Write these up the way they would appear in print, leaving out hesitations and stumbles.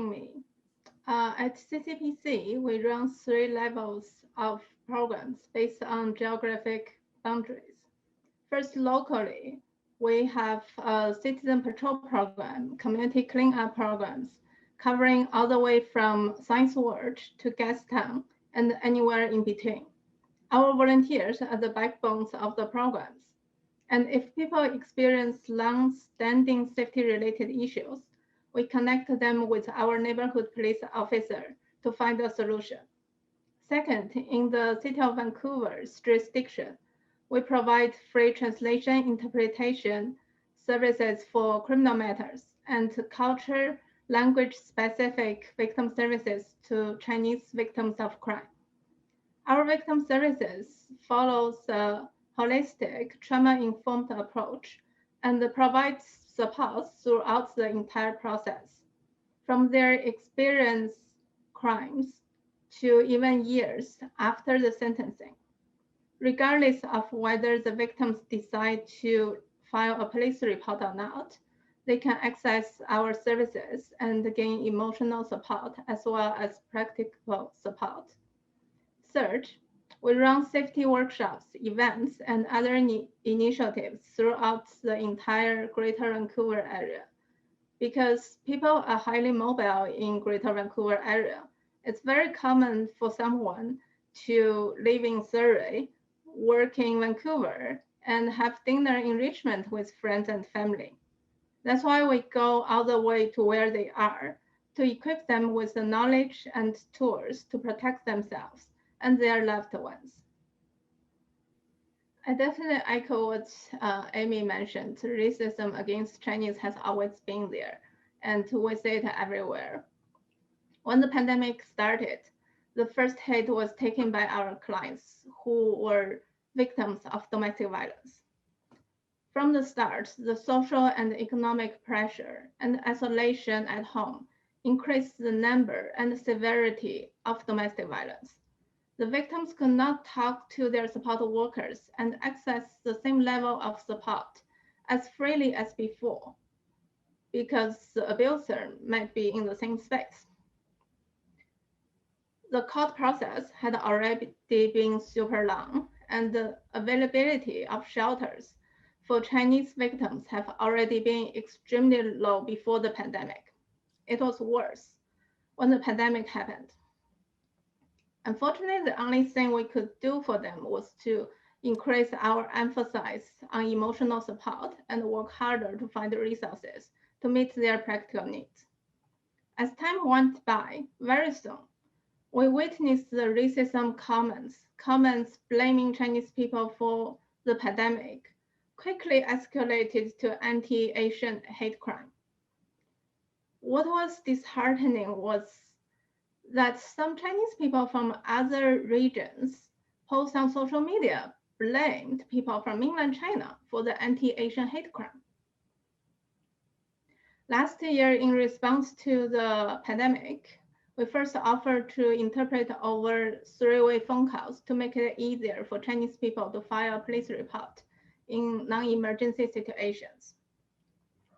me. At CCPC, we run 3 levels of programs based on geographic boundaries. First, locally, we have a citizen patrol program, community cleanup programs, covering all the way from Science World to Gastown and anywhere in between. Our volunteers are the backbones of the programs. And if people experience long-standing safety-related issues, we connect them with our neighborhood police officer to find a solution. Second, in the City of Vancouver's jurisdiction, we provide free translation interpretation services for criminal matters and culture language-specific victim services to Chinese victims of crime. Our victim services follows a holistic, trauma-informed approach and provides support throughout the entire process, from their experience crimes to even years after the sentencing. Regardless of whether the victims decide to file a police report or not, they can access our services and gain emotional support as well as practical support. Third, we run safety workshops, events, and other initiatives throughout the entire Greater Vancouver area. Because people are highly mobile in Greater Vancouver area, it's very common for someone to live in Surrey, work in Vancouver, and have dinner in Richmond with friends and family. That's why we go all the way to where they are to equip them with the knowledge and tools to protect themselves and their loved ones. I definitely echo what Amy mentioned. Racism against Chinese has always been there, and we see it everywhere. When the pandemic started, the first hit was taken by our clients who were victims of domestic violence. From the start, the social and economic pressure and isolation at home increased the number and severity of domestic violence. The victims could not talk to their support workers and access the same level of support as freely as before, because the abuser might be in the same space. The court process had already been super long, and the availability of shelters for Chinese victims have already been extremely low before the pandemic. It was worse when the pandemic happened. Unfortunately, the only thing we could do for them was to increase our emphasis on emotional support and work harder to find resources to meet their practical needs. As time went by, very soon, we witnessed the racism comments blaming Chinese people for the pandemic quickly escalated to anti-Asian hate crime. What was disheartening was that some Chinese people from other regions post on social media blamed people from mainland China for the anti-Asian hate crime. Last year, in response to the pandemic, we first offered to interpret over 3-way phone calls to make it easier for Chinese people to file a police report in non-emergency situations.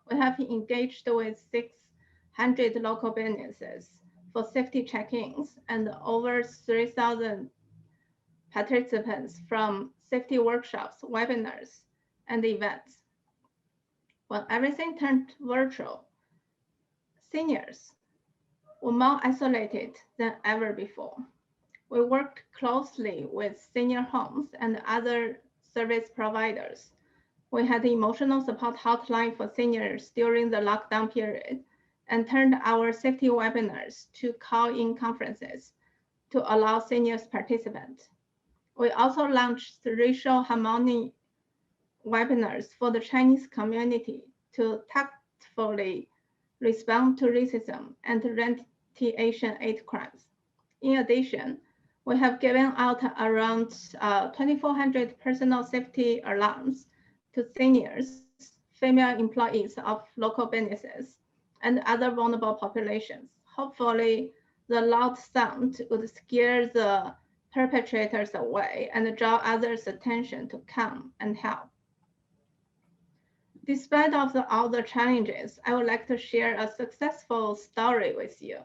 We have engaged with 600 local businesses for safety check-ins and over 3,000 participants from safety workshops, webinars, and events. When everything turned virtual, seniors were more isolated than ever before. We worked closely with senior homes and other service providers. We had an emotional support hotline for seniors during the lockdown period and turned our safety webinars to call-in conferences to allow seniors participate. We also launched racial harmony webinars for the Chinese community to tactfully respond to racism and anti-Asian hate crimes. In addition, we have given out around 2,400 personal safety alarms to seniors, female employees of local businesses, and other vulnerable populations. Hopefully, the loud sound would scare the perpetrators away and draw others' attention to come and help. Despite of all the challenges, I would like to share a successful story with you.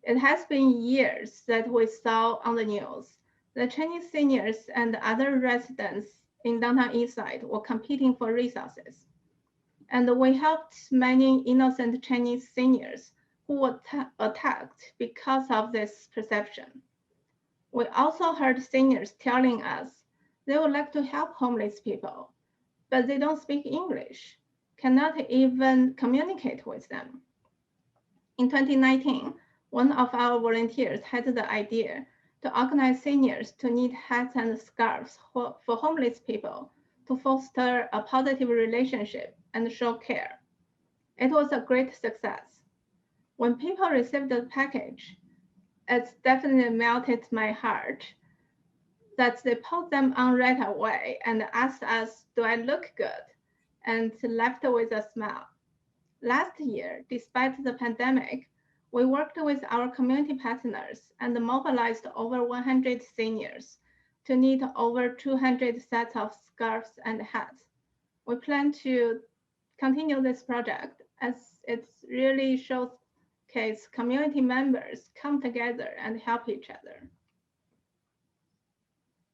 It has been years that we saw on the news the Chinese seniors and other residents in downtown Eastside were competing for resources. And we helped many innocent Chinese seniors who were attacked because of this perception. We also heard seniors telling us they would like to help homeless people, but they don't speak English, cannot even communicate with them. In 2019, one of our volunteers had the idea to organize seniors to knit hats and scarves for homeless people to foster a positive relationship and show care. It was a great success. When people received the package, it definitely melted my heart that they put them on right away and asked us, do I look good? And left with a smile. Last year, despite the pandemic, we worked with our community partners and mobilized over 100 seniors to knit over 200 sets of scarves and hats. We plan to continue this project as it really showcases community members come together and help each other.